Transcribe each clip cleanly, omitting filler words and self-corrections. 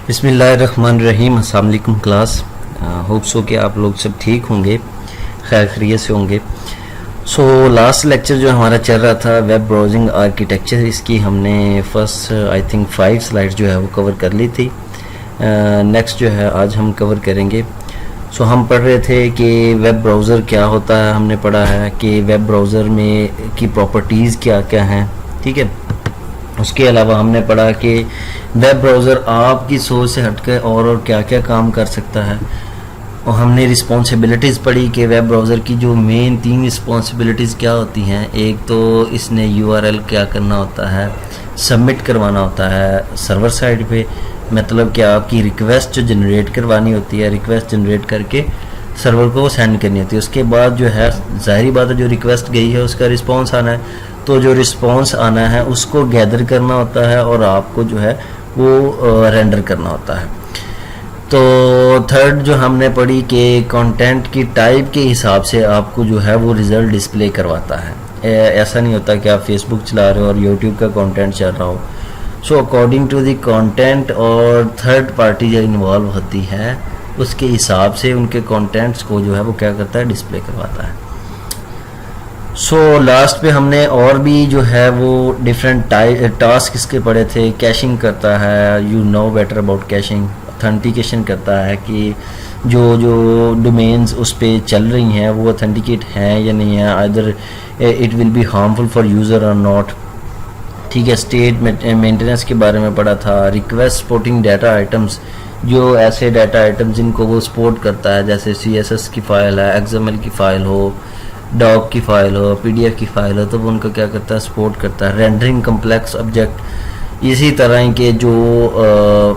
बिस्मिल्लाहिर्रहमानिर्रहीम। अस्सलाम वालेकुम क्लास। होप सो कि आप लोग सब ठीक होंगे, खैर खैरियत से होंगे। सो लास्ट लेक्चर जो हमारा चल रहा था वेब ब्राउजिंग आर्किटेक्चर, इसकी हमने फर्स्ट आई थिंक 5 स्लाइड्स जो है वो कवर कर ली थी। नेक्स्ट जो है आज हम कवर करेंगे। सो हम पढ़ रहे थे कि वेब ब्राउज़र क्या होता है, हमने पढ़ा है कि वेब ब्राउज़र में की प्रॉपर्टीज़ क्या क्या हैं, ठीक है। उसके अलावा हमने पढ़ा कि वेब ब्राउज़र आपकी सोच से हटकर और क्या क्या काम कर सकता है, और हमने रिस्पॉन्सिबिलिटीज़ पढ़ी कि वेब ब्राउज़र की जो मेन 3 रिस्पॉन्सिबिलिटीज़ क्या होती हैं। एक तो इसने यूआरएल क्या करना होता है, सबमिट करवाना होता है सर्वर साइड पे, मतलब कि आपकी रिक्वेस्ट जो जनरेट करवानी होती है, रिक्वेस्ट जनरेट करके सर्वर को सेंड करनी होती है। उसके बाद जो है ज़ाहिरी बात है जो रिक्वेस्ट गई है उसका रिस्पॉन्स आना है, तो जो रिस्पॉन्स आना है उसको गैदर करना होता है और आपको जो है वो रेंडर करना होता है। तो थर्ड जो हमने पढ़ी कि कंटेंट की टाइप के हिसाब से आपको जो है वो रिज़ल्ट डिस्प्ले करवाता है। ऐसा नहीं होता कि आप फेसबुक चला रहे हो और यूट्यूब का कंटेंट चल रहा हो। So according to the content, और थर्ड पार्टी जो इन्वॉल्व होती है उसके हिसाब से उनके कंटेंट्स को जो है वो क्या करता है, डिस्प्ले करवाता है। सो लास्ट पे हमने और भी जो है वो डिफरेंट टास्क इसके पढ़े थे। कैशिंग करता है, you know better about caching. Authentication करता है कि जो डोमेन्स उस पर चल रही हैं वो ऑथेंटिकेट हैं या नहीं है, either it will be harmful for user और नॉट, ठीक है। स्टेट मेंटेनेंस के बारे में पढ़ा था। रिक्वेस्ट सपोर्टिंग डाटा आइटम्स, जो ऐसे डाटा आइटम्स जिनको वो सपोर्ट करता है, जैसे CSS की फ़ाइल है, XML की फ़ाइल हो, डॉक की फ़ाइल हो, PDF की फ़ाइल हो, तो वो उनको क्या करता है, सपोर्ट करता है। रेंडरिंग कम्प्लेक्स ऑब्जेक्ट, इसी तरह के जो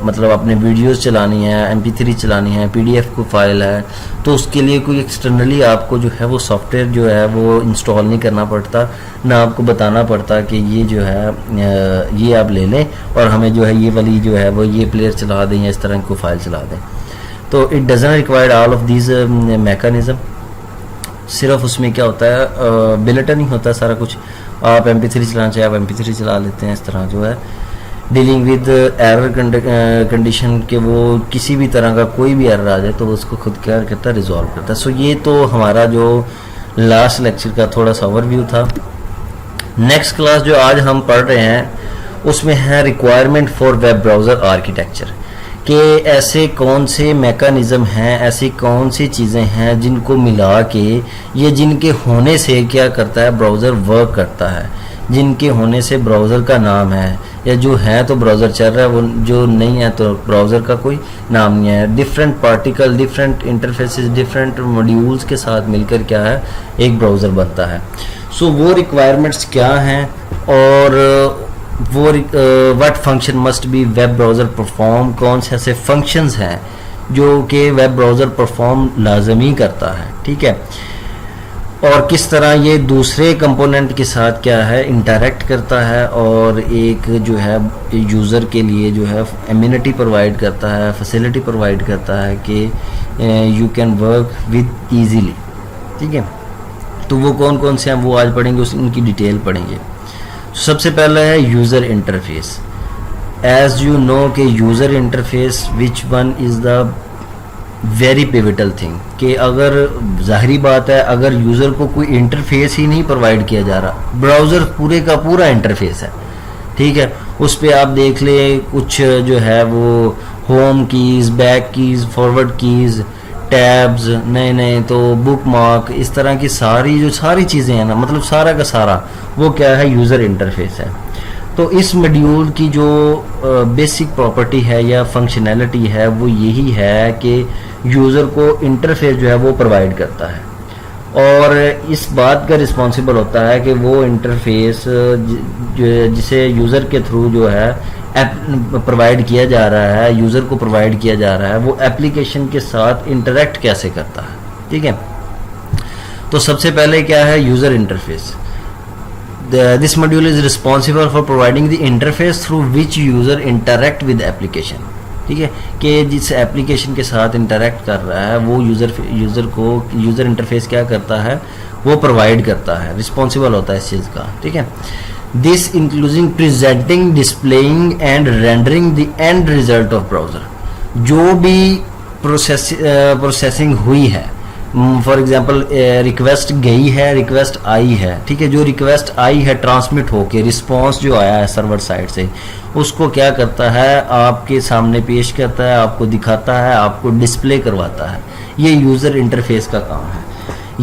मतलब अपने वीडियोस चलानी है, MP3 चलानी है, PDF को फाइल है, तो उसके लिए कोई एक्सटर्नली आपको जो है वो सॉफ्टवेयर जो है वो इंस्टॉल नहीं करना पड़ता, ना आपको बताना पड़ता कि ये जो है ये आप ले लें और हमें जो है ये वाली जो है वो ये प्लेयर चला दें या इस तरह को फाइल चला दें। तो it doesn't required all of these mechanism. सिर्फ उसमें क्या होता है, बिलेटन ही होता है सारा कुछ। आप MP3 चलाना चाहे आप MP3 चला लेते हैं। इस तरह जो है डीलिंग विद एरर कंडीशन के, वो किसी भी तरह का कोई भी एरर आ जाए तो उसको खुद क्या करता है, रिजॉल्व करता है। सो ये तो हमारा जो लास्ट लेक्चर का थोड़ा सा ओवरव्यू था। नेक्स्ट क्लास जो आज हम पढ़ रहे हैं उसमें है requirement for web browser architecture, कि ऐसे कौन से मैकेनिज़्म हैं, ऐसी कौन सी चीज़ें हैं जिनको मिला के, ये जिनके होने से क्या करता है, ब्राउज़र वर्क करता है, जिनके होने से ब्राउज़र का नाम है, या जो है तो ब्राउज़र चल रहा है, वो जो नहीं है तो ब्राउज़र का कोई नाम नहीं है। Different particle, different interfaces, different modules के साथ मिलकर क्या है, एक ब्राउज़र बनता है। सो वो रिक्वायरमेंट्स क्या हैं, और वो what function must be web browser perform, कौन से ऐसे फंक्शंस हैं जो कि वेब ब्राउज़र परफॉर्म लाजमी करता है, ठीक है। और किस तरह ये दूसरे कंपोनेंट के साथ क्या है, इंटरेक्ट करता है, और एक जो है यूज़र के लिए जो है एम्यूनिटी प्रोवाइड करता है, फैसिलिटी प्रोवाइड करता है कि you can work with easily, ठीक है। तो वो कौन कौन से हैं वो आज पढ़ेंगे, उनकी डिटेल पढ़ेंगे। सबसे पहला है user interface. As you know कि user interface which one is the very pivotal thing, कि अगर ज़ाहिरी बात है अगर यूज़र को कोई इंटरफेस ही नहीं प्रोवाइड किया जा रहा, ब्राउज़र पूरे का पूरा इंटरफेस है, ठीक है। उस पर आप देख ले कुछ जो है वो home keys, back keys, forward keys, tabs, नए तो बुक मार्क, इस तरह की सारी चीज़ें हैं ना, मतलब सारा का सारा वो क्या है, यूज़र इंटरफेस है। तो इस मॉड्यूल की जो बेसिक प्रॉपर्टी है या फंक्शनैलिटी है वो यही है कि यूज़र को इंटरफेस जो है वो प्रोवाइड करता है, और इस बात का रिस्पॉन्सिबल होता है कि वो इंटरफेस जिसे यूज़र के थ्रू जो है प्रोवाइड किया जा रहा है, यूज़र को प्रोवाइड किया जा रहा है, वो एप्लीकेशन के साथ इंटरेक्ट कैसे करता है, ठीक है। तो सबसे पहले क्या है, user interface. This module is responsible for providing the interface through which user interact with application, ठीक है, कि जिस एप्लीकेशन के साथ इंटरेक्ट कर रहा है वो यूज़र को यूज़र इंटरफेस क्या करता है, वो प्रोवाइड करता है, रिस्पॉन्सिबल होता है इस चीज़ का, ठीक है। This including presenting, displaying and rendering the end result of browser, जो भी प्रोसेसिंग हुई है, फॉर एग्जांपल रिक्वेस्ट गई है, रिक्वेस्ट आई है, ठीक है, जो रिक्वेस्ट आई है ट्रांसमिट होके रिस्पांस जो आया है सर्वर साइड से, उसको क्या करता है, आपके सामने पेश करता है, आपको दिखाता है, आपको डिस्प्ले करवाता है। ये यूज़र इंटरफेस का काम है।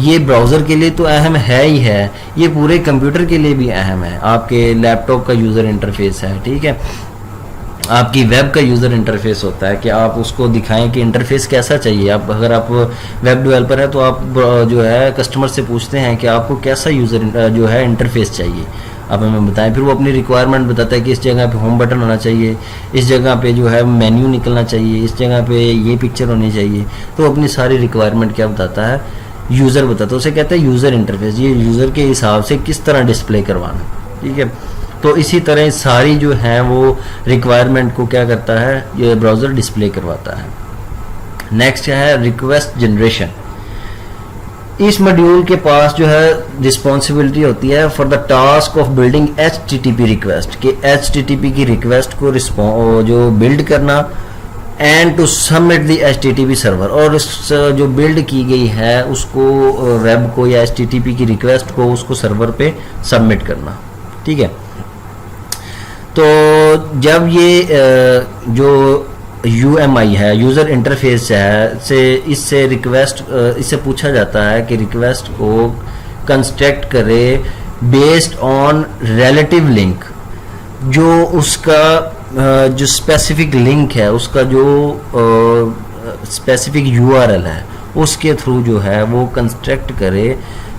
ये ब्राउज़र के लिए तो अहम है ही है, ये पूरे कंप्यूटर के लिए भी अहम है। आपके लैपटॉप का यूज़र इंटरफेस है, ठीक है, आपकी वेब का यूज़र इंटरफेस होता है कि आप उसको दिखाएं कि इंटरफेस कैसा चाहिए। आप अगर आप वेब डेवलपर है तो आप जो है कस्टमर से पूछते हैं कि आपको कैसा यूज़र जो है इंटरफेस चाहिए, आप हमें बताएं। फिर वो अपनी रिक्वायरमेंट बताता है कि इस जगह पे होम बटन होना चाहिए, इस जगह पे जो है मेन्यू निकलना चाहिए, इस जगह पे ये पिक्चर होनी चाहिए। तो अपनी सारी रिक्वायरमेंट क्या बताता है, यूज़र बताता है, उसे कहते हैं यूज़र इंटरफेस। ये यूज़र के हिसाब से किस तरह डिस्प्ले करवाना, ठीक है। तो इसी तरह सारी जो है वो रिक्वायरमेंट को क्या करता है, ये ब्राउज़र डिस्प्ले करवाता है। नेक्स्ट है रिक्वेस्ट जनरेशन। इस मॉड्यूल के पास जो है रिस्पॉन्सिबिलिटी होती है for the task of building HTTP request, कि HTTP की रिक्वेस्ट को जो बिल्ड करना and to submit the HTTP server, और उस जो बिल्ड की गई है उसको वेब को या HTTP की रिक्वेस्ट को उसको सर्वर पे सबमिट करना, ठीक है। तो जब ये जो UMI है, यूज़र इंटरफेस है, से इससे रिक्वेस्ट इससे पूछा जाता है कि रिक्वेस्ट को कंस्ट्रक्ट करे बेस्ड ऑन रिलेटिव लिंक, जो उसका जो स्पेसिफिक लिंक है, उसका जो स्पेसिफिक URL है, उसके थ्रू जो है वो कंस्ट्रक्ट करे,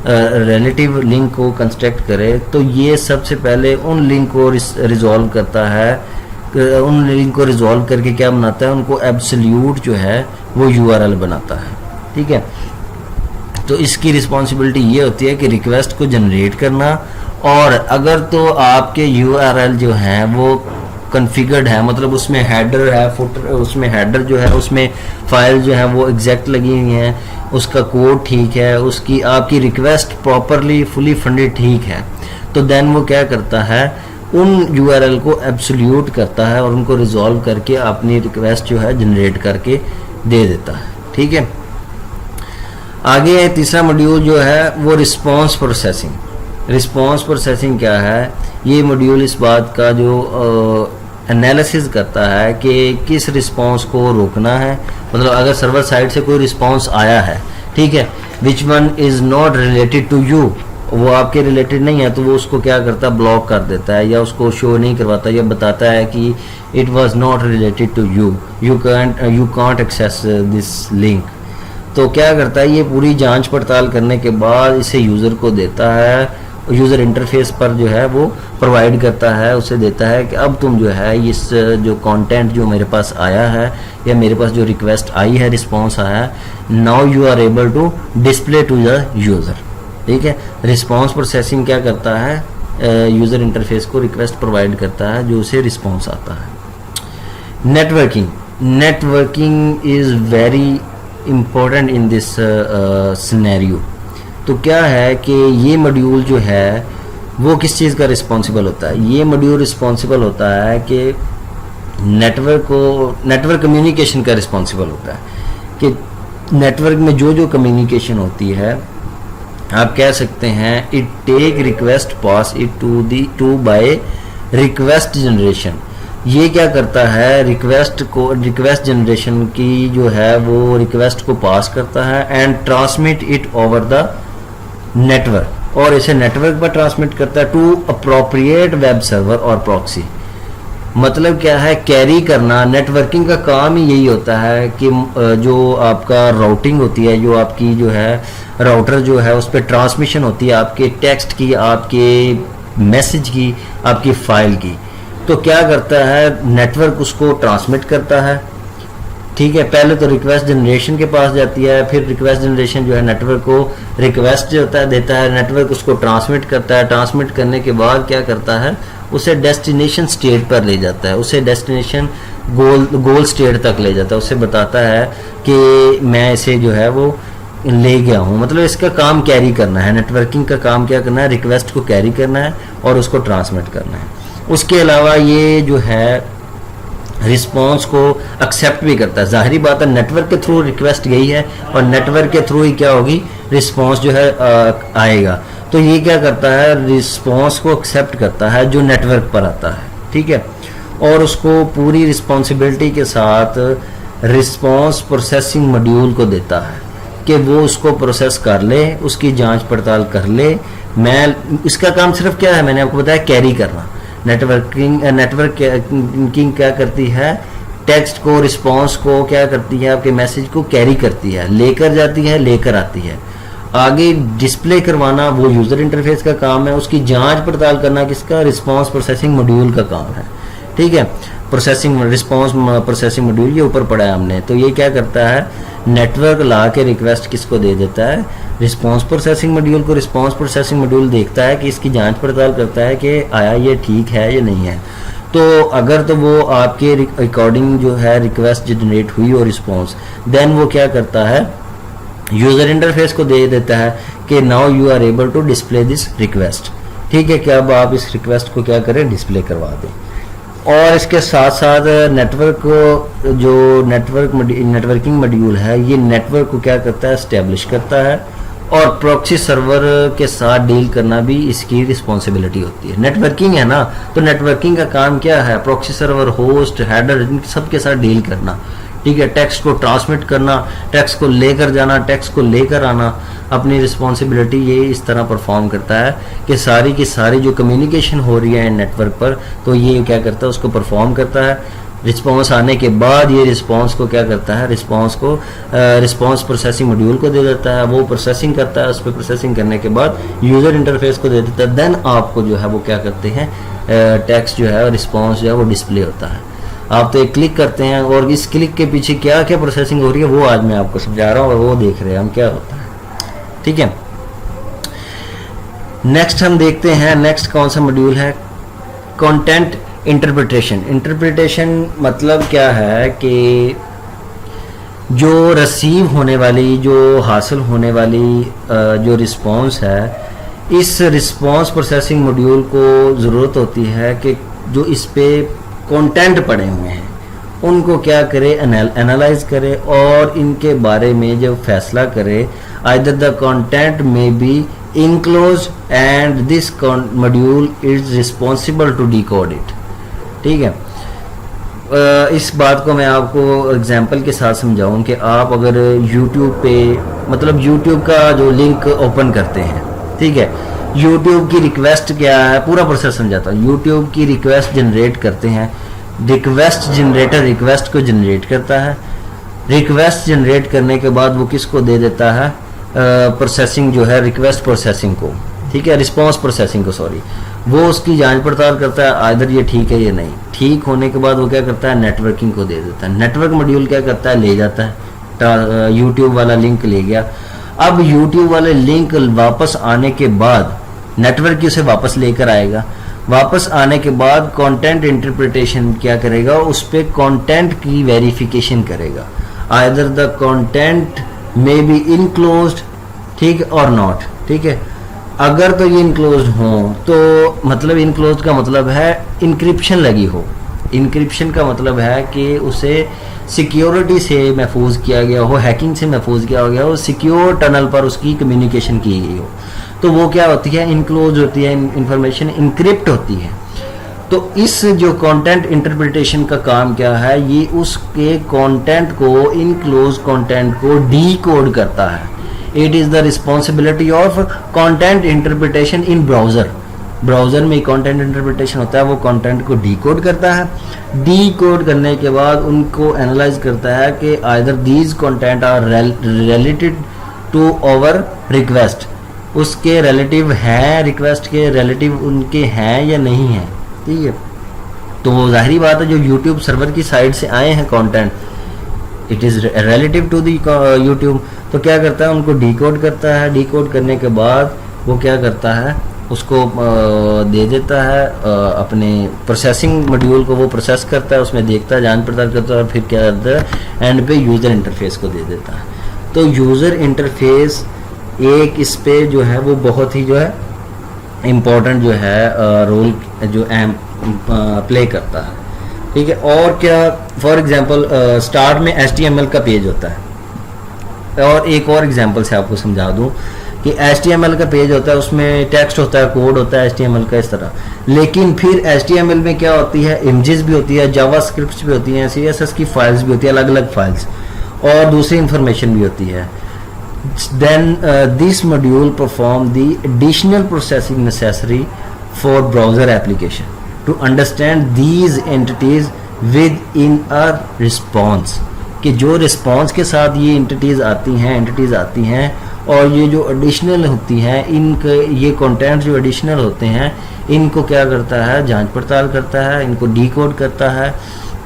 रिलेटिव लिंक को कंस्ट्रक्ट करे। तो ये सबसे पहले उन लिंक को रिजॉल्व करता है, उन लिंक को रिजॉल्व करके क्या बनाता है, उनको एब्सोल्यूट जो है वो URL बनाता है, ठीक है। तो इसकी रिस्पॉन्सिबिलिटी ये होती है कि रिक्वेस्ट को जनरेट करना, और अगर तो आपके URL जो हैं वो कॉन्फ़िगर्ड है, मतलब उसमें हेडर है, फुटर, उसमें हेडर जो है, उसमें फाइल जो है वो एग्जैक्ट लगी हुई हैं, उसका कोड ठीक है, उसकी आपकी रिक्वेस्ट प्रॉपरली फुली फंडेड ठीक है, तो देन वो क्या करता है, उन URL को एब्सोल्यूट करता है और उनको रिजॉल्व करके अपनी रिक्वेस्ट जो है जनरेट करके दे देता है, ठीक है। आगे तीसरा मॉड्यूल जो है वो रिस्पांस प्रोसेसिंग। रिस्पांस प्रोसेसिंग क्या है, ये मॉड्यूल इस बात का जो एनालिसिस करता है कि किस रिस्पांस को रोकना है, मतलब अगर सर्वर साइड से कोई रिस्पांस आया है, ठीक है, which one is not related to you, वो आपके रिलेटेड नहीं है, तो वो उसको क्या करता है, ब्लॉक कर देता है, या उसको शो नहीं करवाता, या बताता है कि it was not related to you, you can't access this link. तो क्या करता है, ये पूरी जांच पड़ताल करने के बाद इसे यूज़र को देता है, यूज़र इंटरफेस पर जो है वो प्रोवाइड करता है, उसे देता है कि अब तुम जो है इस जो कंटेंट जो मेरे पास आया है, या मेरे पास जो रिक्वेस्ट आई है, रिस्पांस आया है, now you are able to display to the user, ठीक है। रिस्पांस प्रोसेसिंग क्या करता है, यूज़र इंटरफेस को रिक्वेस्ट प्रोवाइड करता है, जो उसे रिस्पांस आता है। Networking is very important in this scenario. तो क्या है कि ये मॉड्यूल जो है वो किस चीज़ का रिस्पॉन्सिबल होता है, ये मॉड्यूल रिस्पॉन्सिबल होता है कि नेटवर्क कम्युनिकेशन का रिस्पॉन्सिबल होता है, कि नेटवर्क में जो जो कम्युनिकेशन होती है, आप कह सकते हैं it take request pass it to by request generation. ये क्या करता है, रिक्वेस्ट जनरेशन की जो है वो रिक्वेस्ट को पास करता है and transmit it over the network, और इसे नेटवर्क पर ट्रांसमिट करता है टू अप्रोप्रिएट वेब सर्वर और प्रॉक्सी। मतलब क्या है, कैरी करना। नेटवर्किंग का काम ही यही होता है कि जो आपका राउटिंग होती है, जो आपकी जो है राउटर जो है उस पर ट्रांसमिशन होती है आपके टेक्स्ट की, आपके मैसेज की, आपकी फाइल की। तो क्या करता है, नेटवर्क उसको ट्रांसमिट करता है, ठीक है। पहले तो रिक्वेस्ट जनरेशन के पास जाती है, फिर रिक्वेस्ट जनरेशन जो है नेटवर्क को रिक्वेस्ट जो होता है देता है, नेटवर्क उसको ट्रांसमिट करता है, ट्रांसमिट करने के बाद क्या करता है, उसे डेस्टिनेशन स्टेट पर ले जाता है, उसे डेस्टिनेशन गोल स्टेट तक ले जाता है, उसे बताता है कि मैं इसे जो है वो ले गया हूँ। मतलब इसका काम कैरी करना है, नेटवर्किंग का काम क्या करना है, रिक्वेस्ट को कैरी करना है और उसको ट्रांसमिट करना है। उसके अलावा ये जो है रिस्पॉन्स को एक्सेप्ट भी करता है। जाहिर बात है नेटवर्क के थ्रू रिक्वेस्ट गई है और नेटवर्क के थ्रू ही क्या होगी, रिस्पॉन्स जो है आएगा। तो ये क्या करता है, रिस्पॉन्स को एक्सेप्ट करता है जो नेटवर्क पर आता है, ठीक है, और उसको पूरी रिस्पॉन्सिबिलिटी के साथ रिस्पॉन्स प्रोसेसिंग मॉड्यूल को देता है कि वो उसको प्रोसेस कर ले, उसकी जांच पड़ताल कर ले। मैं इसका काम सिर्फ क्या है, मैंने आपको बताया कैरी करना। नेटवर्किंग क्या करती है, टेक्स्ट को, रिस्पॉन्स को क्या करती है, आपके मैसेज को कैरी करती है, लेकर जाती है, लेकर आती है। आगे डिस्प्ले करवाना वो यूजर इंटरफेस का काम है, उसकी जांच पड़ताल करना किसका, रिस्पॉन्स प्रोसेसिंग मॉड्यूल का काम है, ठीक है। प्रोसेसिंग रिस्पॉन्स प्रोसेसिंग मॉड्यूल ये ऊपर पढ़ा है हमने। तो ये क्या करता है, नेटवर्क ला के रिक्वेस्ट किसको दे देता है, रिस्पॉन्स प्रोसेसिंग मॉड्यूल को। रिस्पॉन्स प्रोसेसिंग मॉड्यूल देखता है कि इसकी जांच पड़ताल करता है कि आया ये ठीक है या नहीं है। तो अगर तो वो आपके अकॉर्डिंग जो है रिक्वेस्ट जनरेट हुई और रिस्पॉन्स, देन वो क्या करता है, यूजर इंटरफेस को दे देता है कि now you are able to display this request, ठीक है, कि अब आप इस रिक्वेस्ट को क्या करें, डिस्प्ले करवा दें। और इसके साथ साथ नेटवर्क को, जो नेटवर्किंग मॉड्यूल है, ये नेटवर्क को क्या करता है, एस्टेब्लिश करता है, और प्रॉक्सी सर्वर के साथ डील करना भी इसकी रिस्पॉन्सिबिलिटी होती है। नेटवर्किंग है ना, तो नेटवर्किंग का काम क्या है, प्रॉक्सी सर्वर, होस्ट, हेडर, इन सबके साथ डील करना, ठीक है, टेक्स्ट को ट्रांसमिट करना, टेक्स्ट को लेकर जाना, टेक्स्ट को लेकर आना। अपनी रिस्पॉन्सिबिलिटी ये इस तरह परफॉर्म करता है कि सारी की सारी जो कम्युनिकेशन हो रही है नेटवर्क पर, तो ये क्या करता है, उसको परफॉर्म करता है। रिस्पॉन्स आने के बाद ये रिस्पॉन्स को क्या करता है, रिस्पॉन्स को रिस्पॉन्स प्रोसेसिंग मॉड्यूल को दे देता है, वो प्रोसेसिंग करता है, उस पर प्रोसेसिंग करने के बाद यूजर इंटरफेस को दे देता है। देन आपको जो है वो क्या करते हैं, टेक्स्ट जो है, रिस्पॉन्स जो है वो डिस्प्ले होता है। आप तो एक क्लिक करते हैं और इस क्लिक के पीछे क्या क्या प्रोसेसिंग हो रही है वो आज मैं आपको समझा रहा हूँ, और वो देख रहे हैं हम क्या होता है, ठीक है। नेक्स्ट हम देखते हैं, नेक्स्ट कौन सा मॉड्यूल है, कंटेंट इंटरप्रिटेशन। इंटरप्रिटेशन मतलब क्या है कि जो रिसीव होने वाली, जो हासिल होने वाली जो रिस्पॉन्स है, इस रिस्पॉन्स प्रोसेसिंग मॉड्यूल को ज़रूरत होती है कि जो इस पे कंटेंट पड़े हुए हैं उनको क्या करे, एनालाइज करे और इनके बारे में जो फैसला करे। Either the content may be enclose and this module is responsible to decode it, ठीक है। इस बात को मैं आपको एग्जांपल के साथ समझाऊं कि आप अगर YouTube पे, मतलब YouTube का जो लिंक ओपन करते हैं, ठीक है, YouTube की रिक्वेस्ट क्या है, पूरा प्रोसेस समझाता हूँ। YouTube की रिक्वेस्ट जनरेट करते हैं, रिक्वेस्ट जनरेटर रिक्वेस्ट को जनरेट करता है, रिक्वेस्ट जनरेट करने के बाद वो किसको दे देता है, प्रोसेसिंग जो है, रिक्वेस्ट प्रोसेसिंग को, ठीक है, रिस्पॉन्स प्रोसेसिंग को, सॉरी, वो उसकी जांच पड़ताल करता है आइदर ये ठीक है या नहीं। ठीक होने के बाद वो क्या करता है, नेटवर्किंग को दे देता है। नेटवर्क मॉड्यूल क्या करता है, ले जाता है, यूट्यूब वाला लिंक ले गया। अब यूट्यूब वाले लिंक वापस आने के बाद नेटवर्क की उसे वापस लेकर आएगा। वापस आने के बाद कंटेंट इंटरप्रिटेशन क्या करेगा, उस पर कंटेंट की वेरिफिकेशन करेगा। Either the content may be enclosed, ठीक, और नॉट, ठीक है। अगर तो ये इनक्लोज्ड हो तो मतलब इनक्लोज्ड का मतलब है इंक्रिप्शन लगी हो। इंक्रिप्शन का मतलब है कि उसे सिक्योरिटी से महफूज किया गया हो, हैकिंग से महफूज किया गया हो, सिक्योर टनल पर उसकी कम्युनिकेशन की गई हो, तो वो क्या होती है, इनक्लोज होती है, इंफॉर्मेशन इनक्रिप्ट होती है। तो इस जो कंटेंट इंटरप्रिटेशन का काम क्या है, ये उसके कंटेंट को, इनक्लोज कंटेंट को डीकोड करता है। It is the responsibility of content interpretation in browser. Browser में कंटेंट इंटरप्रिटेशन होता है, वो कंटेंट को डीकोड करता है। डीकोड करने के बाद उनको एनालाइज करता है कि either these content are related to our request, उसके रिलेटिव हैं, रिक्वेस्ट के रिलेटिव उनके हैं या नहीं है, ठीक है। तो जाहिर बात है जो यूट्यूब सर्वर की साइड से आए हैं content, it is relative to the YouTube, तो क्या करता है, उनको डीकोड करता है। डीकोड करने के बाद वो क्या करता है, उसको दे देता है अपने प्रोसेसिंग मॉड्यूल को, वो प्रोसेस करता है, उसमें देखता है, जांच पड़ताल करता है, और फिर क्या करता है, एंड पे यूज़र इंटरफेस को दे देता है। तो यूज़र इंटरफेस एक इस पे जो है वो बहुत ही जो है इम्पोर्टेंट जो है रोल जो अहम प्ले करता है। ठीक है। और क्या, फॉर एग्जांपल स्टार्ट में HTML का पेज होता है, और एक और एग्जांपल से आपको समझा दूं कि HTML का पेज होता है, उसमें टेक्स्ट होता है, कोड होता है HTML का इस तरह, लेकिन फिर HTML में क्या होती है, इमेजेस भी होती है, जावास्क्रिप्ट भी होती हैं, CSS की फाइल्स भी होती है, अलग अलग फाइल्स, और दूसरी इंफॉर्मेशन भी होती है। Then this module perform the additional processing necessary for browser application to understand these entities within a response, कि जो रिस्पॉन्स के साथ ये एंटिटीज आती हैं और ये जो एडिशनल होती हैं, इनके ये कंटेंट जो एडिशनल होते हैं इनको क्या करता है, जांच पड़ताल करता है, इनको डीकोड करता है,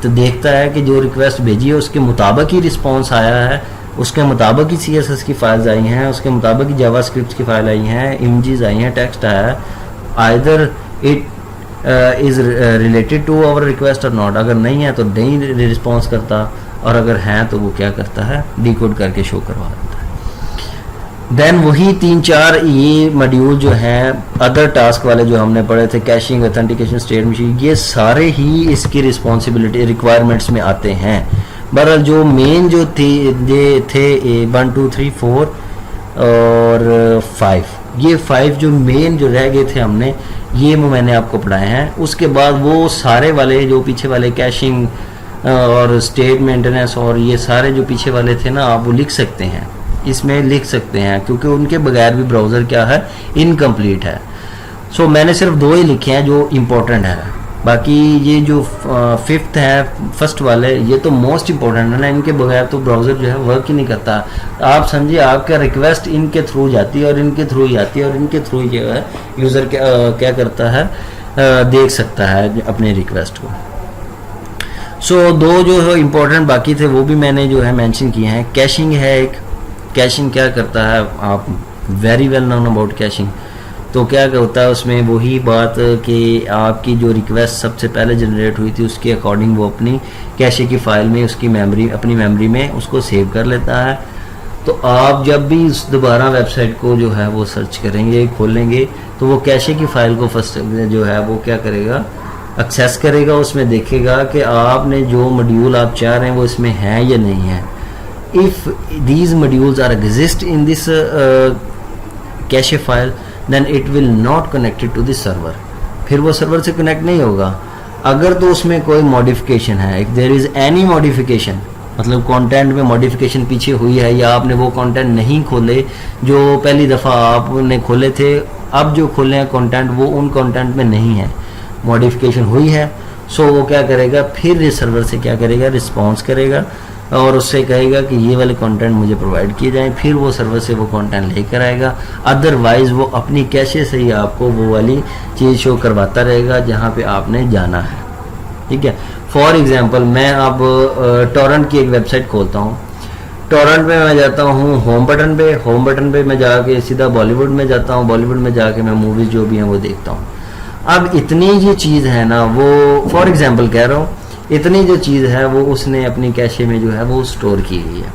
तो देखता है कि जो रिक्वेस्ट भेजी है उसके मुताबिक ही रिस्पॉन्स आया है, उसके मुताबिक ही CSS की फाइल्स आई हैं, उसके मुताबिक ही जावास्क्रिप्ट की फाइल आई हैं, इमेजेस आई हैं, टेक्स्ट आया है, either it is related to our request और नॉट। अगर नहीं है तो नहीं रिस्पॉन्स करता, और अगर है तो वो क्या करता है, डिकोड करके शो करवा देता है। देन वही 3-4 ये मॉड्यूल जो हैं अदर टास्क वाले जो हमने पढ़े थे, कैशिंग, ऑथेंटिकेशन, स्टेट मशीन, ये सारे ही इसकी रिस्पॉन्सिबिलिटी रिक्वायरमेंट्स में आते हैं। बहरहाल जो मेन जो थे ये थे 1 2 3 4 और 5, ये 5 जो मेन जो रह गए थे हमने, ये मैंने आपको पढ़ाए हैं। उसके बाद वो सारे वाले जो पीछे वाले कैशिंग और स्टेट मेंटेनेंस और ये सारे जो पीछे वाले थे ना, आप वो लिख सकते हैं, इसमें लिख सकते हैं, क्योंकि उनके बगैर भी ब्राउज़र क्या है, इनकम्प्लीट है। सो मैंने सिर्फ 2 ही लिखे हैं जो इम्पोर्टेंट है, बाकी ये जो 5th है, फर्स्ट वाले, ये तो मोस्ट इम्पोर्टेंट है ना, इनके बगैर तो ब्राउज़र जो है वर्क ही नहीं करता। आप समझिए, आपका रिक्वेस्ट इनके थ्रू जाती है और इनके थ्रू ही आती है, और इनके थ्रू जो है यूज़र क्या करता है, देख सकता है अपने रिक्वेस्ट को। सो 2 जो है इम्पोर्टेंट बाकी थे वो भी मैंने जो है मेंशन किए हैं। कैशिंग है एक, कैशिंग क्या करता है, आप very well known about caching. तो क्या होता है उसमें वही बात कि आपकी जो रिक्वेस्ट सबसे पहले जनरेट हुई थी उसके अकॉर्डिंग वो अपनी कैशे की फ़ाइल में उसकी मेमोरी, अपनी मेमोरी में उसको सेव कर लेता है। तो आप जब भी उस दोबारा वेबसाइट को जो है वो सर्च करेंगे, खोलेंगे, तो वो कैशे की फ़ाइल को फर्स्ट जो है वो क्या करेगा, एक्सेस करेगा, उसमें देखेगा कि आपने जो मॉड्यूल आप चाह रहे हैं वो इसमें है या नहीं है। If these modules are exist in this cache file, then it will not connected to this server, फिर वो सर्वर से कनेक्ट नहीं होगा। अगर तो उसमें कोई मॉडिफिकेशन है, if there is any modification, मतलब कंटेंट में मॉडिफिकेशन पीछे हुई है, या आपने वो कंटेंट नहीं खोले जो पहली दफ़ा आपने खोले थे, अब जो खोले हैं कंटेंट वो उन कंटेंट में नहीं है, मॉडिफिकेशन हुई है, सो वो क्या करेगा, फिर सर्वर से क्या करेगा, रिस्पॉन्स करेगा और उससे कहेगा कि ये वाले कंटेंट मुझे प्रोवाइड किए जाएं, फिर वो सर्वर से वो कंटेंट लेकर आएगा। अदरवाइज वो अपनी कैशे से ही आपको वो वाली चीज़ शो करवाता रहेगा जहाँ पे आपने जाना है। ठीक है, फॉर एग्जांपल मैं अब टॉरेंट की एक वेबसाइट खोलता हूँ, टॉरेंट में मैं जाता हूँ होम बटन पे मैं जाके सीधा बॉलीवुड में जाता हूँ, बॉलीवुड में जाके मैं मूवीज़ जो भी हैं वो देखता हूँ। अब इतनी जो चीज़ है ना, वो फॉर एग्जांपल कह रहा हूँ, इतनी जो चीज़ है वो उसने अपनी कैशे में जो है वो स्टोर की हुई है।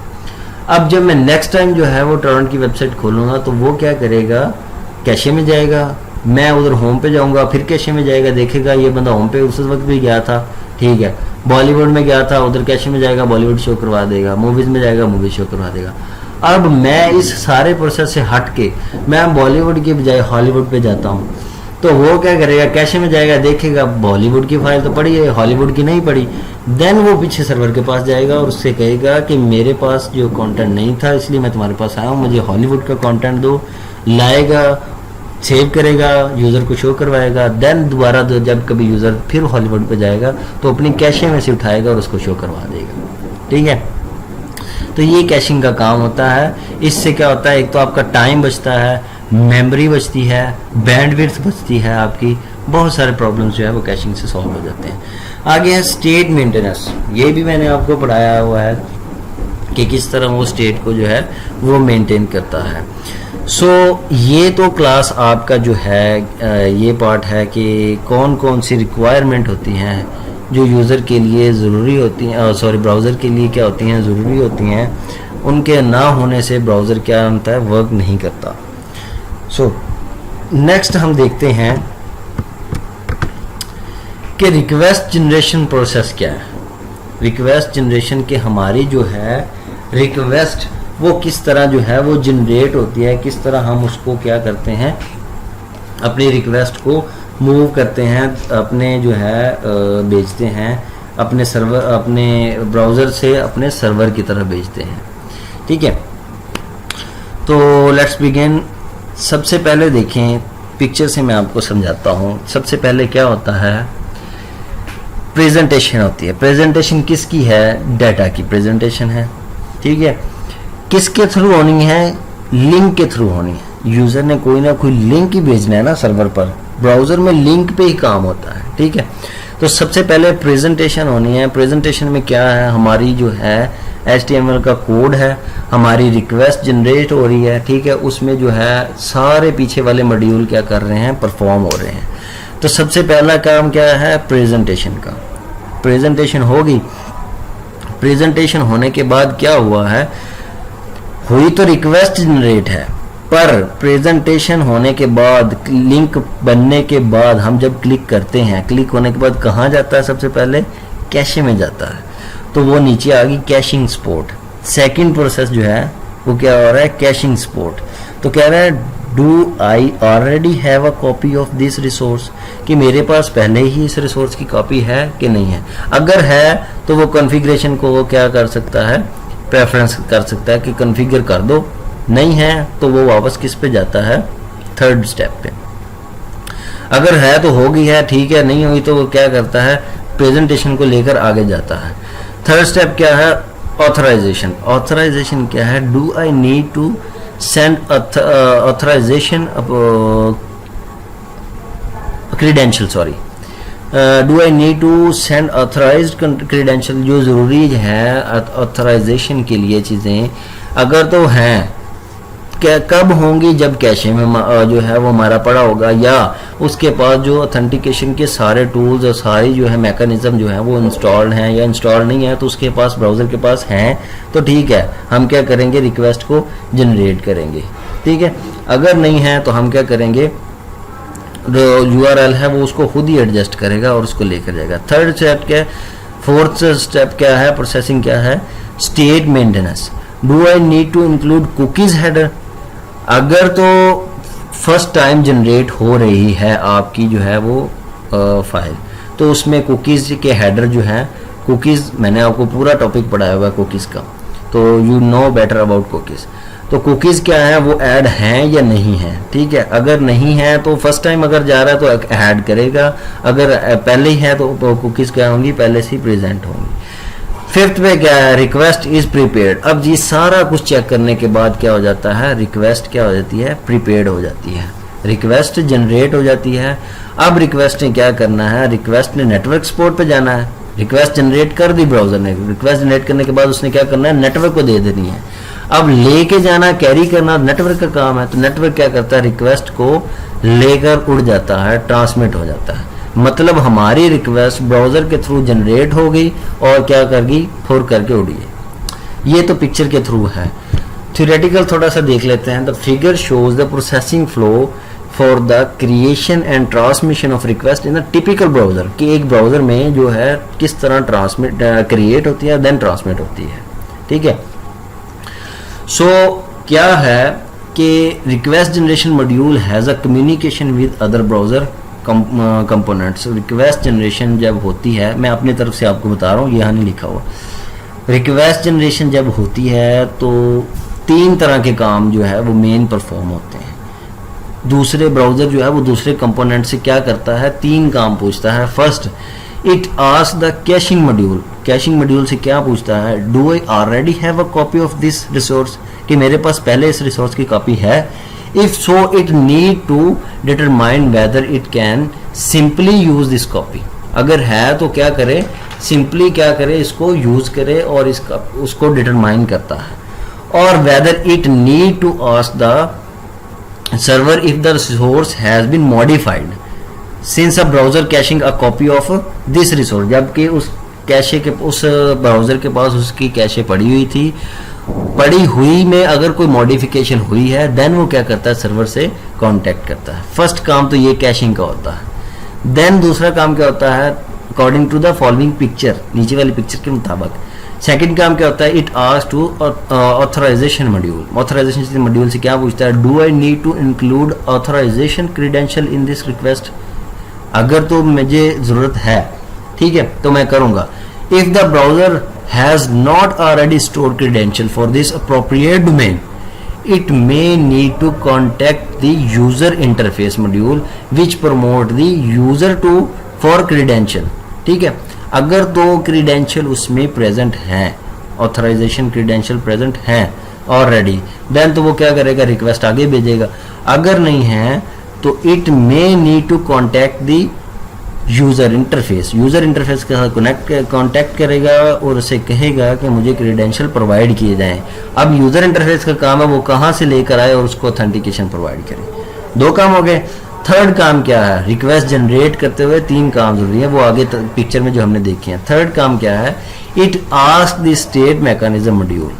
अब जब मैं नेक्स्ट टाइम जो है वो टॉरेंट की वेबसाइट खोलूँगा तो वो क्या करेगा, कैशे में जाएगा, मैं उधर होम पे जाऊँगा, फिर कैशे में जाएगा, देखेगा ये बंदा होम पे उस वक्त भी गया था, ठीक है, बॉलीवुड में गया था, उधर कैशे में जाएगा, बॉलीवुड शो करवा देगा, मूवीज़ में जाएगा, मूवी शो करवा देगा। अब मैं इस सारे प्रोसेस से हट के मैं बॉलीवुड के बजाय हॉलीवुड पे जाता हूँ, तो वो क्या करेगा, कैशे में जाएगा, देखेगा बॉलीवुड की फाइल तो पड़ी है, हॉलीवुड की नहीं पड़ी, देन वो पीछे सर्वर के पास जाएगा और उससे कहेगा कि मेरे पास जो कंटेंट नहीं था इसलिए मैं तुम्हारे पास आया हूँ, मुझे हॉलीवुड का कंटेंट दो, लाएगा, सेव करेगा, यूज़र को शो करवाएगा, देन दोबारा जब कभी यूज़र फिर हॉलीवुड पे जाएगा तो अपनी कैशे में से उठाएगा और उसको शो करवा देगा। ठीक है, तो ये कैशिंग का काम होता है। इससे क्या होता है, एक तो आपका टाइम बचता है, मेमोरी बचती है, बैंडविड्थ बचती है, आपकी बहुत सारे प्रॉब्लम्स जो है वो कैशिंग से सॉल्व हो जाते हैं। आगे है स्टेट मेंटेनेंस, ये भी मैंने आपको पढ़ाया हुआ है कि किस तरह वो स्टेट को जो है वो मेंटेन करता है। सो ये तो क्लास आपका जो है ये पार्ट है कि कौन कौन सी रिक्वायरमेंट होती हैं जो यूज़र के लिए ज़रूरी होती हैं, ब्राउज़र के लिए क्या होती हैं, ज़रूरी होती हैं, उनके ना होने से ब्राउज़र क्या होता है, वर्क नहीं करता। सो नेक्स्ट हम देखते हैं कि रिक्वेस्ट जनरेशन प्रोसेस क्या है। रिक्वेस्ट जनरेशन के हमारी जो है रिक्वेस्ट वो किस तरह जो है वो जनरेट होती है, किस तरह हम उसको क्या करते हैं, अपनी रिक्वेस्ट को मूव करते हैं, अपने जो है भेजते हैं अपने सर्वर, अपने ब्राउज़र से अपने सर्वर की तरफ भेजते हैं। ठीक है, तो लेट्स बिगिन। सबसे पहले देखें, पिक्चर से मैं आपको समझाता हूँ। सबसे पहले क्या होता है, प्रेजेंटेशन होती है। प्रेजेंटेशन किसकी है, डाटा की प्रेजेंटेशन है। ठीक है, किसके थ्रू होनी है, लिंक के थ्रू होनी है। यूजर ने कोई ना कोई लिंक ही भेजना है ना सर्वर पर, ब्राउजर में लिंक पे ही काम होता है। ठीक है, तो सबसे पहले प्रेजेंटेशन होनी है। प्रेजेंटेशन में क्या है, हमारी जो है HTML का कोड है, हमारी रिक्वेस्ट जनरेट हो रही है। ठीक है, उसमें जो है सारे पीछे वाले मॉड्यूल क्या कर रहे हैं, परफॉर्म हो रहे हैं। तो सबसे पहला काम क्या है, प्रेजेंटेशन का। प्रेजेंटेशन होगी, प्रेजेंटेशन होने के बाद क्या हुआ है, हुई तो रिक्वेस्ट जनरेट है, पर प्रेजेंटेशन होने के बाद, लिंक बनने के बाद हम जब क्लिक करते हैं, क्लिक होने के बाद कहाँ जाता है, सबसे पहले कैशे में जाता है। तो वो नीचे आ गई कैशिंग सपोर्ट। सेकंड प्रोसेस जो है वो क्या हो रहा है, कैशिंग सपोर्ट। तो कह रहा है do I already have a copy of this resource, कि मेरे पास पहले ही इस रिसोर्स की कॉपी है कि नहीं है। अगर है तो वो कॉन्फ़िगरेशन को वो क्या कर सकता है, प्रेफरेंस कर सकता है कि कॉन्फ़िगर कर दो। नहीं है तो वो वापस किस पे जाता है, थर्ड स्टेप पे। अगर है तो हो गई है, ठीक है, नहीं हुई तो वो क्या करता है, प्रेजेंटेशन को लेकर आगे जाता है। थर्ड स्टेप क्या है, ऑथराइजेशन। ऑथराइजेशन क्या है, do I need to send authorisation credential, sorry, do I need to send authorised credential. जो ज़रूरी है ऑथराइजेशन के लिए चीज़ें अगर तो हैं, क्या कब होंगी, जब कैशे में जो है वो हमारा पड़ा होगा, या उसके पास जो ऑथेंटिकेशन के सारे टूल्स और सारी जो है मैकेनिज्म जो है वो इंस्टॉल्ड हैं, या इंस्टॉल नहीं है तो उसके पास, ब्राउज़र के पास हैं तो ठीक है, हम क्या करेंगे, रिक्वेस्ट को जनरेट करेंगे। ठीक है, अगर नहीं है तो हम क्या करेंगे, जो URL है वो उसको खुद ही एडजस्ट करेगा और उसको लेकर जाएगा। थर्ड स्टेप क्या है, फोर्थ स्टेप क्या है, प्रोसेसिंग क्या है, state maintenance. Do I need to include cookies header. अगर तो फर्स्ट टाइम जनरेट हो रही है आपकी जो है वो फाइल, तो उसमें कुकीज़ के हेडर जो है, कुकीज़ मैंने आपको पूरा टॉपिक पढ़ाया हुआ है कुकीज़ का, तो you know better about cookies. तो कुकीज़ क्या है, वो ऐड हैं या नहीं है। ठीक है, अगर नहीं है तो फर्स्ट टाइम अगर जा रहा है तो ऐड करेगा, अगर पहले ही है तो कुकीज़ क्या होंगी, पहले से ही प्रेजेंट होंगी। फिफ्थ पे क्या है, रिक्वेस्ट इज प्रीपेयर्ड। अब ये सारा कुछ चेक करने के बाद क्या हो जाता है, रिक्वेस्ट क्या हो जाती है, प्रीपेयर्ड हो जाती है, रिक्वेस्ट जनरेट हो जाती है। अब रिक्वेस्ट ने क्या करना है, रिक्वेस्ट ने नेटवर्क सपोर्ट पे जाना है। रिक्वेस्ट जनरेट कर दी ब्राउजर ने, रिक्वेस्ट जनरेट करने के बाद उसने क्या करना है, नेटवर्क को दे देनी है। अब लेके जाना, कैरी करना नेटवर्क का काम है, तो नेटवर्क क्या करता है, रिक्वेस्ट को लेकर उड़ जाता है, ट्रांसमिट हो जाता है। मतलब हमारी रिक्वेस्ट ब्राउजर के थ्रू जनरेट हो गई और क्या कर गई, फॉर करके उड़ी है। ये तो पिक्चर के थ्रू है। थ्योरेटिकल थोड़ा सा देख लेते हैं। The figure shows the processing flow for the creation and transmission of request in a typical browser, कि एक ब्राउजर में जो है किस तरह ट्रांसमिट क्रिएट होती है देन ट्रांसमिट होती है। ठीक है, सो क्या है कि request generation module has a communication with other browser components. Request generation जब होती है, मैं अपनी तरफ से आपको बता रहा हूँ, यहाँ नहीं लिखा हुआ। रिक्वेस्ट जनरेशन जब होती है तो तीन तरह के काम जो है वो मेन परफॉर्म होते हैं। दूसरे ब्राउजर जो है वो दूसरे कंपोनेंट से क्या करता है, तीन काम पूछता है। First, it ask the caching module. Caching module से क्या पूछता है, do I already have a copy of this resource, कि मेरे पास पहले इस रिसोर्स की कॉपी है। If so it need to determine whether it can simply use this copy. अगर है तो क्या करे, सिंपली क्या करे, इसको यूज करे और इसका उसको डिटरमाइन करता है। और whether it need to ask the server if the resource has been modified since a browser caching a copy of this resource. जबकि उस कैशे के, उस ब्राउजर के पास उसकी कैशे पड़ी हुई थी, पड़ी हुई में अगर कोई मॉडिफिकेशन हुई है देन वो क्या करता है, सर्वर से कांटेक्ट करता है। फर्स्ट काम तो ये कैशिंग का होता है। देन दूसरा काम क्या होता है, according to the following picture, नीचे वाली पिक्चर के मुताबिक। सेकंड काम क्या होता है, it asks to authorisation module. Authorisation module से क्या पूछता है, do I need to include authorisation credential in this request. अगर तो मुझे जरूरत है, ठीक है, तो मैं करूंगा। If the browser has not already stored credential for this appropriate domain, it may need to contact the user interface module which promote the user to for credential। ठीक है, अगर तो credential उसमें present हैं, authorization credential present हैं already, then तो वो क्या करेगा, request आगे भेजेगा। अगर नहीं है तो it may need to contact the user interface के साथ कांटेक्ट करेगा और उसे कहेगा कि मुझे क्रेडेंशियल प्रोवाइड किए जाएं। अब यूज़र इंटरफेस का काम है वो कहाँ से लेकर आए और उसको ऑथेंटिकेशन प्रोवाइड करे। दो काम हो गए। थर्ड काम क्या है, रिक्वेस्ट जनरेट करते हुए तीन काम जरूरी है, वो आगे पिक्चर में जो हमने देखे हैं। थर्ड काम क्या है, it ask the state mechanism module.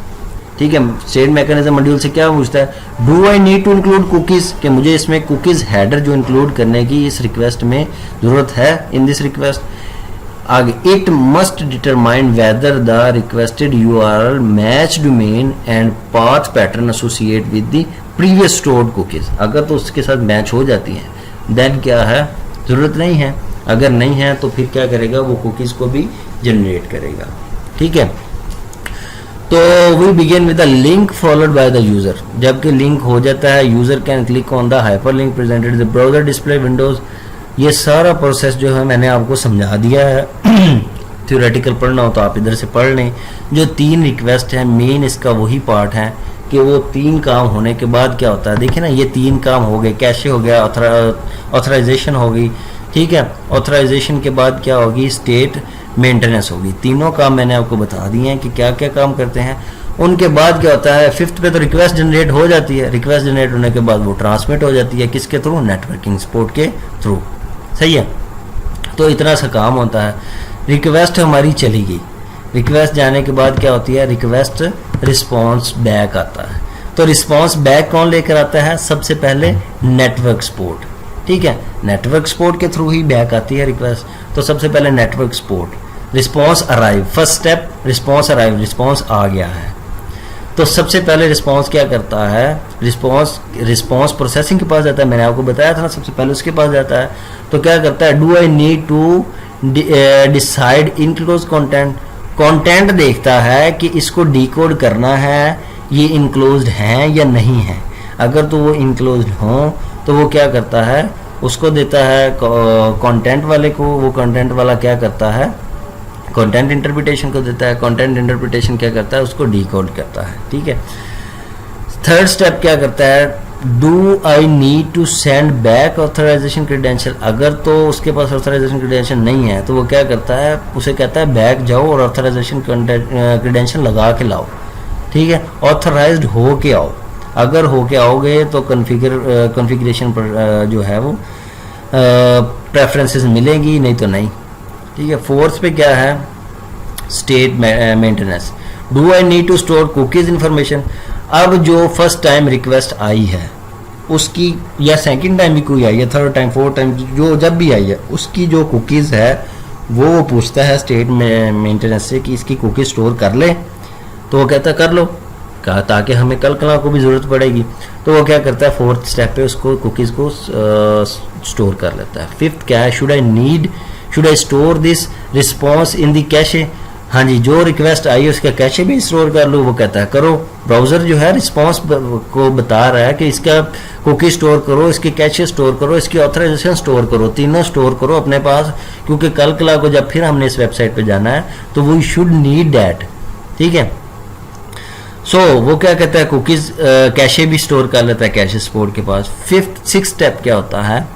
ठीक है, स्टेट मैकेनिज्म मॉड्यूल से क्या पूछता है, do I need to include cookies, कि मुझे इसमें कुकीज हेडर जो इंक्लूड करने की इस रिक्वेस्ट में जरूरत है इन दिस रिक्वेस्ट। आगे, it must determine whether the requested URL match domain and path pattern associate with the previous stored cookies. अगर तो उसके साथ मैच हो जाती है देन क्या है, जरूरत नहीं है। अगर नहीं है तो फिर क्या करेगा, वो कुकीज को भी जनरेट करेगा। ठीक है, तो we begin with the link followed by the user. जबकि लिंक हो जाता है, user can click on the hyperlink presented the browser display windows. ये सारा प्रोसेस जो है मैंने आपको समझा दिया है। थ्योरेटिकल पढ़ना हो तो आप इधर से पढ़ लें। जो तीन रिक्वेस्ट है, मेन इसका वही पार्ट है कि वो तीन काम होने के बाद क्या होता है। देखिए ना, ये तीन काम हो गए, कैशे हो गया, ऑथराइजेशन हो गई। ठीक है, ऑथराइजेशन के बाद क्या होगी, स्टेट मेंटेनेंस होगी। तीनों काम मैंने आपको बता दिए हैं कि क्या क्या काम करते हैं। उनके बाद क्या होता है, फिफ्थ पे तो रिक्वेस्ट जनरेट हो जाती है। रिक्वेस्ट जनरेट होने के बाद वो ट्रांसमिट हो जाती है, किसके थ्रू, नेटवर्किंग सपोर्ट के थ्रू। सही है, तो इतना सा काम होता है। रिक्वेस्ट हमारी चली गई, रिक्वेस्ट जाने के बाद क्या होती है, रिक्वेस्ट रिस्पॉन्स बैक आता है। तो रिस्पॉन्स बैक कौन लेकर आता है, सबसे पहले नेटवर्क सपोर्ट। ठीक है, नेटवर्क सपोर्ट के थ्रू ही बैक आती है रिक्वेस्ट। तो सबसे पहले network support, response arrive, first step response arrive, response आ गया है। तो सबसे पहले रिस्पॉन्स क्या करता है, रिस्पॉन्स प्रोसेसिंग के पास जाता है। मैंने आपको बताया था ना, सबसे पहले उसके पास जाता है। तो क्या करता है, do I need to decide enclose content. Content देखता है कि इसको डिकोड करना है, ये इनक्लोज्ड हैं या नहीं है। अगर तो वो इनक्लोज्ड हो तो वो क्या करता है, उसको देता है कंटेंट वाले को। वो कंटेंट वाला क्या करता है, कंटेंट इंटरप्रिटेशन को देता है। कंटेंट इंटरप्रिटेशन क्या करता है, उसको डिकोड करता है। ठीक है, थर्ड स्टेप क्या करता है, do I need to send back authorisation credential. अगर तो उसके पास ऑथराइजेशन क्रेडेंशियल नहीं है तो वो क्या करता है, उसे कहता है बैक जाओ और ऑथराइजेशन क्रेडेंशियल लगा के लाओ। ठीक है, ऑथराइज्ड हो के आओ। अगर हो के आओगे तो कॉन्फ़िगरेशन पर जो है वो प्रेफरेंसेस मिलेंगी, नहीं तो नहीं। ठीक है, फोर्थ पे क्या है, state maintenance. Do I need to store cookies information. अब जो फर्स्ट टाइम रिक्वेस्ट आई है उसकी, या सेकंड टाइम भी कोई आई है, थर्ड टाइम, फोर्थ टाइम, जो जब भी आई है उसकी जो कुकीज है वो पूछता है स्टेट मेंटेनेंस से कि इसकी कुकीज स्टोर कर ले। तो वो कहता है कर लो, कहा ताकि हमें कल को भी जरूरत पड़ेगी। तो वो क्या करता है, फोर्थ स्टेप पे उसको कुकीज को स्टोर कर लेता है। फिफ्थ क्या है, should I store this response in the cache. हाँ जी, जो रिक्वेस्ट आई है उसका कैशे भी स्टोर कर लो। वो कहता है करो। ब्राउजर जो है रिस्पॉन्स को बता रहा है कि इसका कुकी स्टोर करो, इसके कैशे स्टोर करो, इसकी ऑथराइजेशन स्टोर करो, तीनों स्टोर करो अपने पास, क्योंकि कल को जब फिर हमने इस वेबसाइट पे जाना है तो वी शुड नीड दैट। ठीक है, सो वो क्या कहता है, कुकीज कैशे भी स्टोर कर लेता है कैशे सपोर्ट के पास। फिफ्थ सिक्स स्टेप क्या होता है,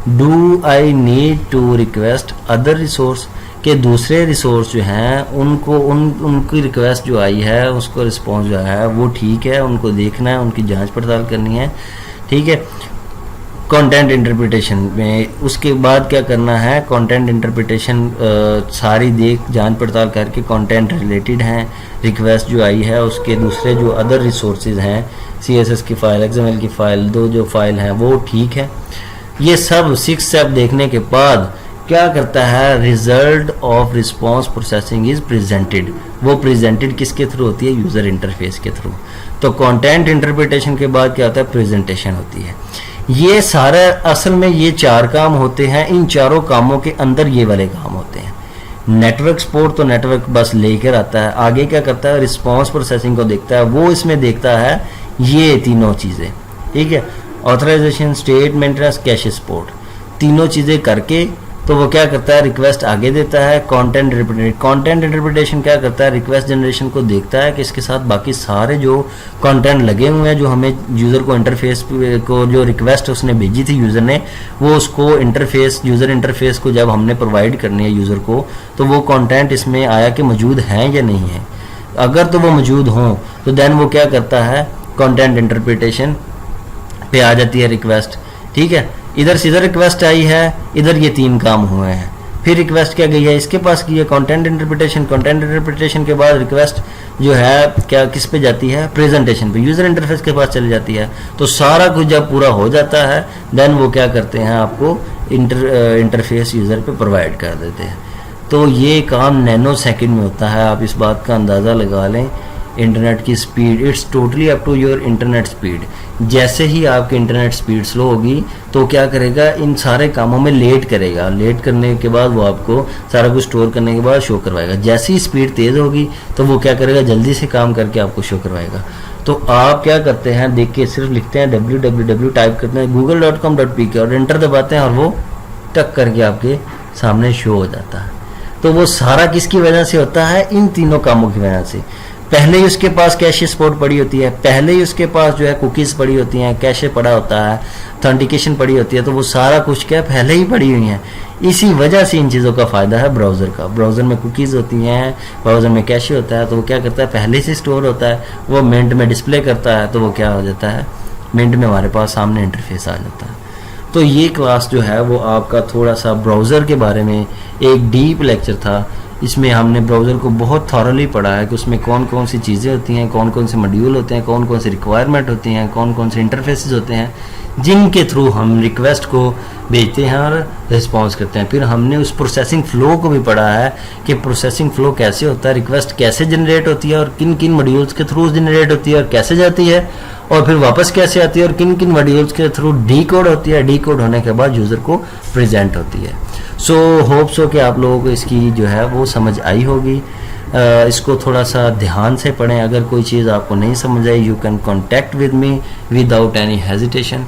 do I need to request other resource, के दूसरे रिसोर्स जो हैं उनको उनकी रिक्वेस्ट जो आई है उसको रिस्पॉन्स जो है वो ठीक है, उनको देखना है, उनकी जांच पड़ताल करनी है। ठीक है, कंटेंट इंटरप्रिटेशन में उसके बाद क्या करना है, कंटेंट इंटरप्रिटेशन सारी जांच पड़ताल करके कंटेंट रिलेटेड हैं रिक्वेस्ट जो आई है उसके दूसरे जो अदर रिसोर्सेज हैं, CSS की फ़ाइल, XML की फ़ाइल, दो जो फाइल हैं वो ठीक है। ये सब 6 स्टेप देखने के बाद क्या करता है, result of response processing is presented. वो प्रेजेंटेड किसके थ्रू होती है, यूजर इंटरफेस के थ्रू। तो कंटेंट इंटरप्रिटेशन के बाद क्या होता है, प्रेजेंटेशन होती है। ये सारा असल में ये 4 काम होते हैं, इन चारों कामों के अंदर ये वाले काम होते हैं। नेटवर्क सपोर्ट तो नेटवर्क बस लेकर आता है, आगे क्या करता है, रिस्पॉन्स प्रोसेसिंग को देखता है, वो इसमें देखता है ये तीनों चीज़ें, ठीक है, authorisation, state maintenance, cache support, तीनों चीज़ें करके तो वो क्या करता है, रिक्वेस्ट आगे देता है। कंटेंट इंटरप्रिटेशन क्या करता है, रिक्वेस्ट जनरेशन को देखता है कि इसके साथ बाकी सारे जो कंटेंट लगे हुए हैं, जो हमें यूज़र को इंटरफेस को जो रिक्वेस्ट उसने भेजी थी यूज़र ने, वो उसको यूज़र इंटरफेस को जब हमने प्रोवाइड करनी है यूज़र को, तो वो कंटेंट इसमें आया कि मौजूद हैं या नहीं है। अगर तो वो मौजूद हों तो देन वो क्या करता है, कंटेंट इंटरप्रिटेशन पे आ जाती है रिक्वेस्ट, ठीक है। इधर सीधा रिक्वेस्ट आई है, इधर ये 3 काम हुए हैं। फिर रिक्वेस्ट क्या गई है, इसके पास की है कंटेंट इंटरप्रिटेशन के बाद रिक्वेस्ट जो है क्या किस पे जाती है, प्रेजेंटेशन पे, यूजर इंटरफेस के पास चली जाती है। तो सारा कुछ जब पूरा हो जाता है देन वो क्या करते हैं, आपको इंटरफेस यूजर पे प्रोवाइड कर देते हैं। तो ये काम नैनो सेकंड में होता है, आप इस बात का अंदाज़ा लगा लें। इंटरनेट की speed, it's totally up to your internet speed. जैसे ही आपकी इंटरनेट स्पीड स्लो होगी तो क्या करेगा, इन सारे कामों में लेट करेगा। लेट करने के बाद वो आपको सारा कुछ स्टोर करने के बाद शो करवाएगा। जैसे ही स्पीड तेज़ होगी तो वो क्या करेगा, जल्दी से काम करके आपको शो करवाएगा। तो आप क्या करते हैं, देख के सिर्फ लिखते हैं www टाइप करते हैं google.com.pk और एंटर दबाते हैं और वो टक करके आपके सामने शो हो जाता है। तो वो सारा किसकी वजह से होता है, इन तीनों कामों की वजह से। पहले ही उसके पास कैशे सपोर्ट पड़ी होती है, पहले ही उसके पास जो है कुकीज़ पड़ी होती हैं, कैशे पड़ा होता है, ऑथेंटिकेशन पड़ी होती है। तो वो सारा कुछ क्या पहले ही पड़ी हुई हैं। इसी वजह से इन चीज़ों का फ़ायदा है ब्राउज़र का। ब्राउज़र में कुकीज़ होती हैं, ब्राउज़र में कैशे होता है, तो वो क्या करता है, पहले से स्टोर होता है, वो मिनट में डिस्प्ले करता है, तो वो क्या हो जाता है, मिनट में हमारे पास सामने इंटरफेस आ जाता है। तो ये क्लास जो है वो आपका थोड़ा सा ब्राउज़र के बारे में एक डीप लेक्चर था। इसमें हमने ब्राउज़र को बहुत थॉरली पढ़ा है कि उसमें कौन कौन सी चीज़ें होती हैं, कौन कौन से मॉड्यूल होते हैं, कौन कौन सी रिक्वायरमेंट होती हैं, कौन कौन से इंटरफेसेस होते हैं जिनके थ्रू हम रिक्वेस्ट को भेजते हैं और रिस्पॉन्स करते हैं। फिर हमने उस प्रोसेसिंग फ़्लो को भी पढ़ा है कि प्रोसेसिंग फ़्लो कैसे होता है, रिक्वेस्ट कैसे जनरेट होती है और किन किन मॉड्यूल्स के थ्रू जनरेट होती है और कैसे जाती है, और फिर वापस कैसे आती है और किन किन मॉड्यूल्स के थ्रू डीकोड होती है, डीकोड होने के बाद यूज़र को प्रेजेंट होती है। सो होप सो कि आप लोगों को इसकी जो है वो समझ आई होगी। इसको थोड़ा सा ध्यान से पढ़ें। अगर कोई चीज़ आपको नहीं समझ आई, you can contact with me without any hesitation,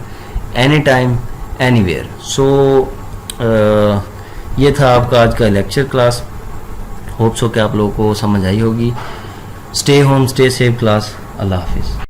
any time, anywhere. So ये था आपका आज का लेक्चर क्लास। होप सो कि आप लोगों को समझ आई होगी। Stay home, stay safe class. अल्लाह हाफिज़।